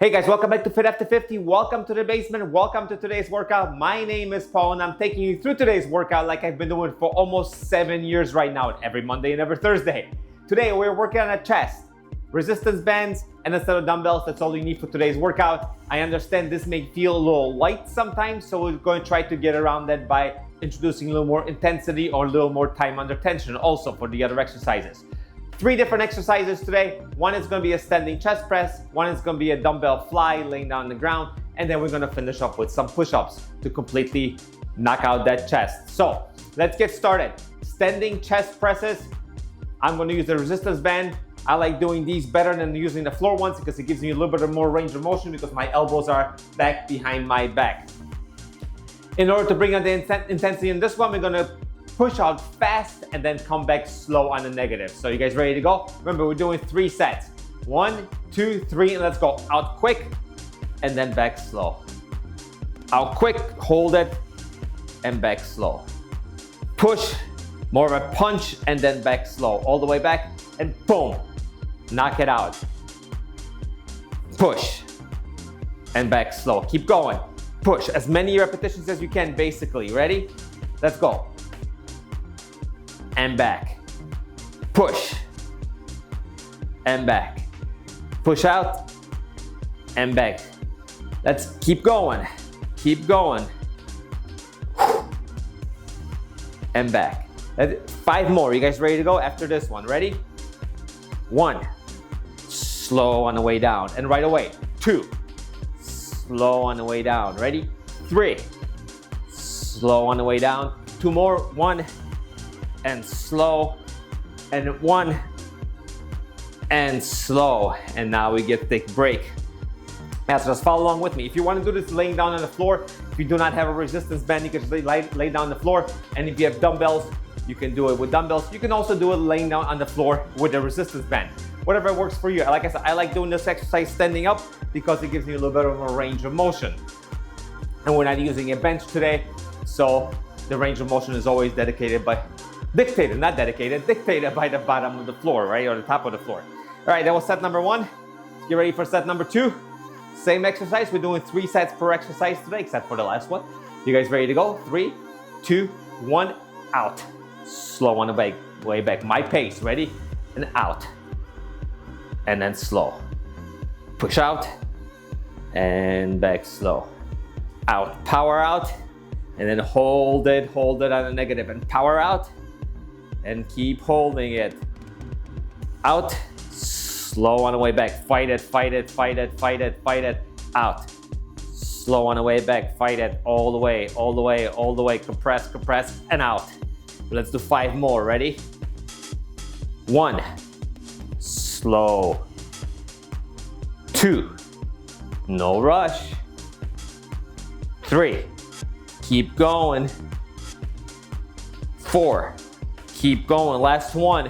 Hey guys, welcome back to Fit After 50. Welcome to the basement. Welcome to today's workout. My name is Paul and I'm taking you through today's workout like I've been doing for almost 7 years right now, every Monday and every Thursday. Today we're working on a chest, resistance bands, and a set of dumbbells. That's all you need for today's workout. I understand this may feel a little light sometimes, so we're going to try to get around that by introducing a little more intensity or a little more time under tension also for the other exercises. 3 different exercises today. One is going to be a standing chest press, one is going to be a dumbbell fly laying down on the ground, and then we're going to finish up with some push-ups to completely knock out that chest. So let's get started. Standing chest presses. I'm going to use the resistance band. I like doing these better than using the floor ones because it gives me a little bit more range of motion because my elbows are back behind my back. In order to bring out the intensity in this one, we're going to push out fast and then come back slow on the negative. So you guys ready to go? Remember, we're doing 3 sets. 1, 2, 3, and let's go. Out quick and then back slow. Out quick, hold it, and back slow. Push, more of a punch, and then back slow. All the way back, and boom, knock it out. Push, and back slow. Keep going. Push, as many repetitions as you can, basically. Ready? Let's go. And back. Push. And back. Push out. And back. Let's keep going. Keep going. And back. 5 more. You guys ready to go after this one? Ready? 1. Slow on the way down. And right away. 2. Slow on the way down. Ready? 3. Slow on the way down. 2 more. 1. And slow, and 1, and slow, and now we get a thick break. Now, so just follow along with me. If you want to do this laying down on the floor, if you do not have a resistance band, you can just lay down on the floor, and if you have dumbbells, you can do it with dumbbells. You can also do it laying down on the floor with a resistance band. Whatever works for you. Like I said, I like doing this exercise standing up because it gives me a little bit of a range of motion. And we're not using a bench today, so the range of motion is always dictated by the bottom of the floor, right? Or the top of the floor. All right, that was set number 1. Let's get ready for set number 2. Same exercise. We're doing 3 sets per exercise today, except for the last one. You guys ready to go? 3, 2, 1, out. Slow on the way back. My pace. Ready? And out. And then slow. Push out. And back slow. Out. Power out. And then hold it on the negative. And power out. And keep holding it. Out. Slow on the way back. Fight it. Out. Slow on the way back. Fight it all the way. Compress, and out. Let's do 5 more. Ready? 1. Slow. 2. No rush. 3. Keep going. 4. Keep going. Last one.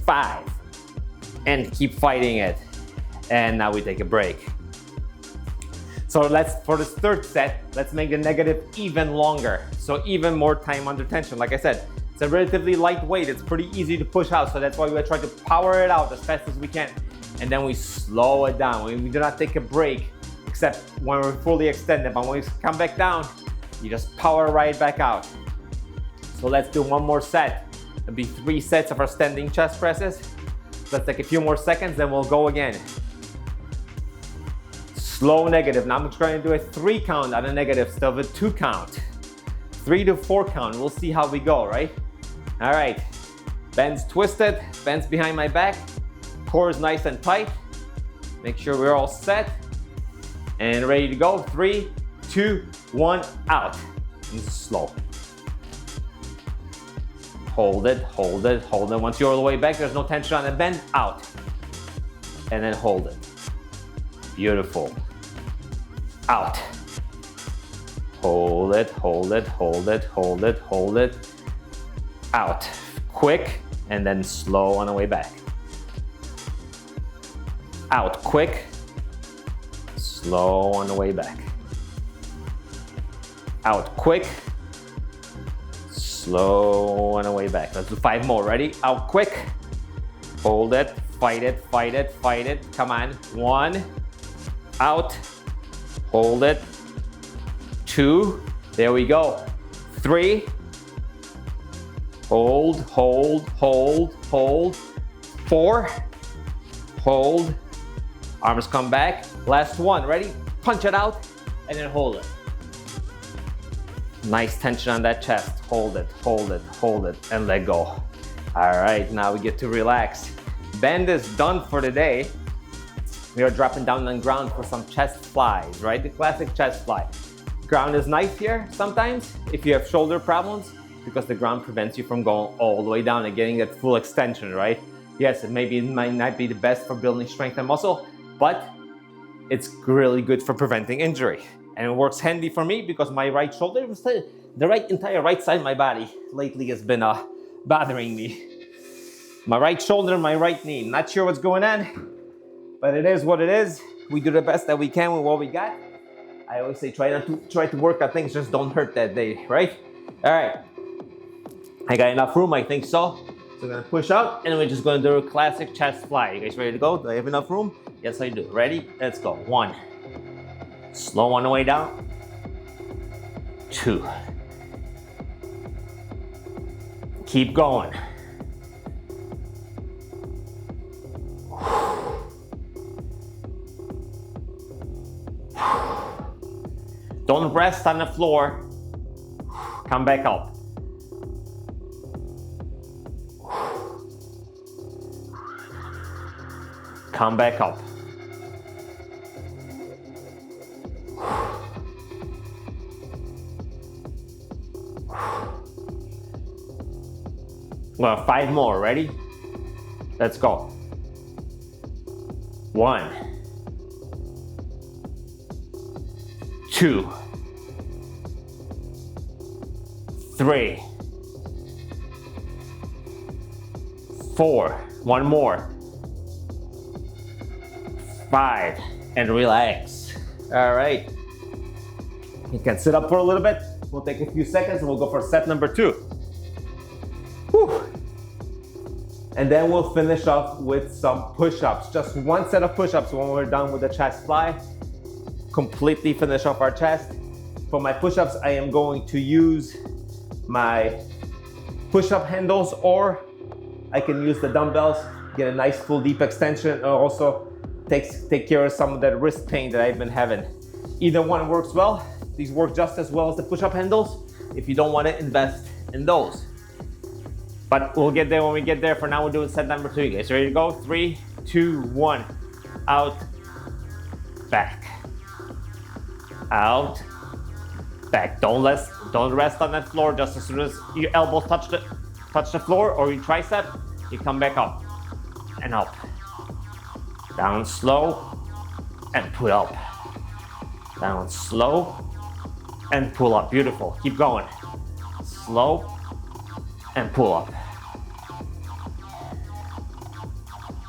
5. And keep fighting it. And now we take a break. So for this 3rd set, let's make the negative even longer. So even more time under tension. Like I said, it's a relatively light weight. It's pretty easy to push out. So that's why we try to power it out as fast as we can. And then we slow it down. We do not take a break except when we're fully extended. But when we come back down, you just power right back out. So let's do 1 more set. It'll be 3 sets of our standing chest presses. Let's take a few more seconds, then we'll go again. Slow negative. Now I'm trying to do a 3 count on a negative instead of a 2 count. 3 to 4 count. We'll see how we go, right? All right. Bands twisted, bands behind my back. Core is nice and tight. Make sure we're all set and ready to go. 3, 2, 1, out. And slow. Hold it. Once you're all the way back, there's no tension on the bend, out. And then hold it. Beautiful. Out. Hold it. Out. Quick, and then slow on the way back. Out quick, slow on the way back. Out quick, slow on the way back. Let's do 5 more. Ready? Out quick. Hold it. Fight it. Come on. 1, out, hold it, 2, there we go, 3, hold, hold, hold, hold, 4, hold, arms come back, last one, ready? Punch it out, and then hold it. Nice tension on that chest, hold it, hold it, hold it, and let go. All right, now we get to relax. Band is done for the day. We are dropping down on the ground for some chest flies, right? The classic chest fly. Ground is nice here sometimes if you have shoulder problems because the ground prevents you from going all the way down and getting that full extension, right? Yes, it might not be the best for building strength and muscle, but it's really good for preventing injury. And it works handy for me because my right shoulder, entire right side of my body lately has been bothering me. My right shoulder, my right knee. Not sure what's going on, but it is what it is. We do the best that we can with what we got. I always say try to work out things, just don't hurt that day, right? All right. I got enough room, I think so. So I'm gonna push out and we're just gonna do a classic chest fly. You guys ready to go? Do I have enough room? Yes, I do. Ready? Let's go. 1. Slow on the way down. 2. Keep going. Don't rest on the floor. Come back up. Come back up. Well, 5 more. Ready? Let's go. 1, 2, 3, 4. 1 more. 5, and relax. All right. You can sit up for a little bit. We'll take a few seconds and we'll go for set number 2. Whew. And then we'll finish off with some push-ups. Just 1 set of push-ups when we're done with the chest fly. Completely finish off our chest. For my push-ups, I am going to use my push-up handles, or I can use the dumbbells, get a nice full deep extension, and also take care of some of that wrist pain that I've been having. Either one works well. These work just as well as the push-up handles if you don't want to invest in those. But we'll get there when we get there. For now, we're doing set number 2. You guys ready to go? 3, 2, 1. Out, back. Out, back. Don't rest on that floor. Just as soon as your elbows touch the floor or your tricep, you come back up and up. Down slow and pull up. Down slow and pull up. Beautiful. Keep going. Slow and pull up.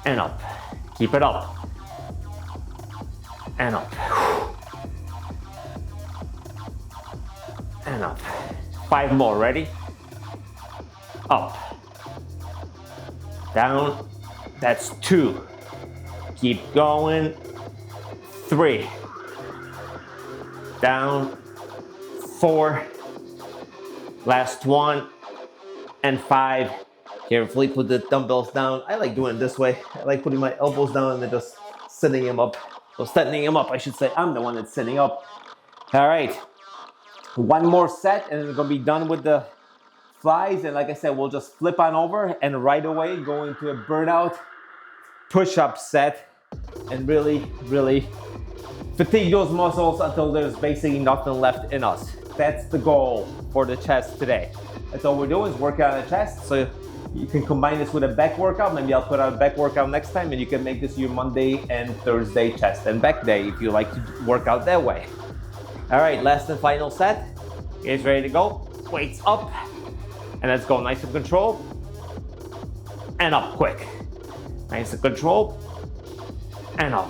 And up. Keep it up. And up. And up. 5 more. Ready? Up. Down. That's 2. Keep going. 3. Down. 4. Last one. And 5. Carefully put the dumbbells down. I like doing it this way. I like putting my elbows down and then just sitting them up. So setting them up, I should say. I'm the one that's sitting up. All right. 1 more set and we're gonna be done with the flies. And like I said, we'll just flip on over and right away go into a burnout push-up set and really, really fatigue those muscles until there's basically nothing left in us. That's the goal for the chest today. That's all we're doing is work out the chest. So you can combine this with a back workout. Maybe I'll put out a back workout next time and you can make this your Monday and Thursday chest and back day if you like to work out that way. All right, last and final set. You guys ready to go? Weights up. And let's go nice and controlled. And up quick. Nice and controlled. And up.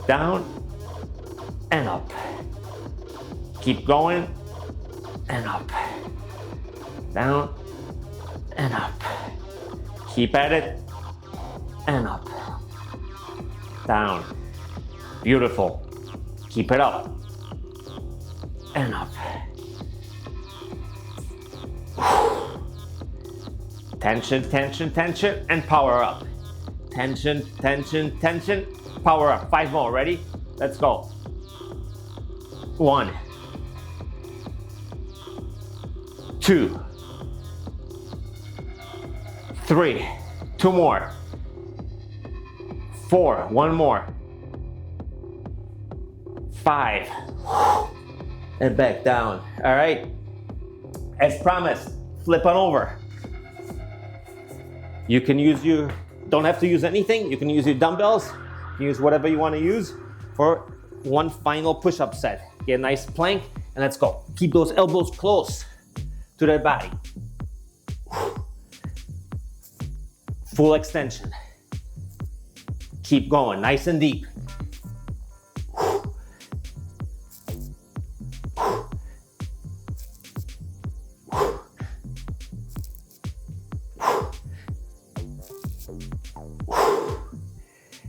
Down. And up. Keep going. And up. Down. And up. Keep at it. And up. Down. Beautiful. Keep it up. And up. Tension, tension, tension, and power up. Tension, tension, tension, power up. 5 more, ready? Let's go. 1, 2, 3, 2 more, 4, 1 more, 5, and back down. All right, as promised, flip on over. You can use don't have to use anything. You can use your dumbbells. You can use whatever you want to use for one final push-up set. Get a nice plank and let's go. Keep those elbows close to their body. Full extension. Keep going, nice and deep.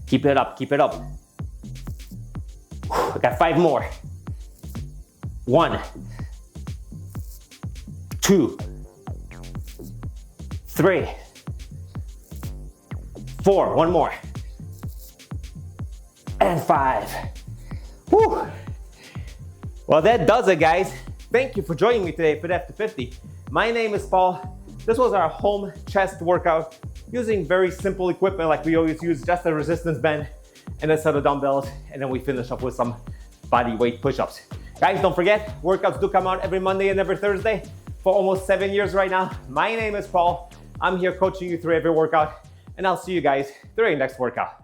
Keep it up, keep it up. I got 5 more. 1, 2, 3, 4, 1 more, and 5. Whew. Well, that does it, guys. Thank you for joining me today for the After 50. My name is Paul. This was our home chest workout using very simple equipment like we always use, just a resistance band and a set of dumbbells, and then we finish up with some body weight push-ups. Guys, don't forget, workouts do come out every Monday and every Thursday for almost 7 years right now. My name is Paul. I'm here coaching you through every workout, and I'll see you guys during the next workout.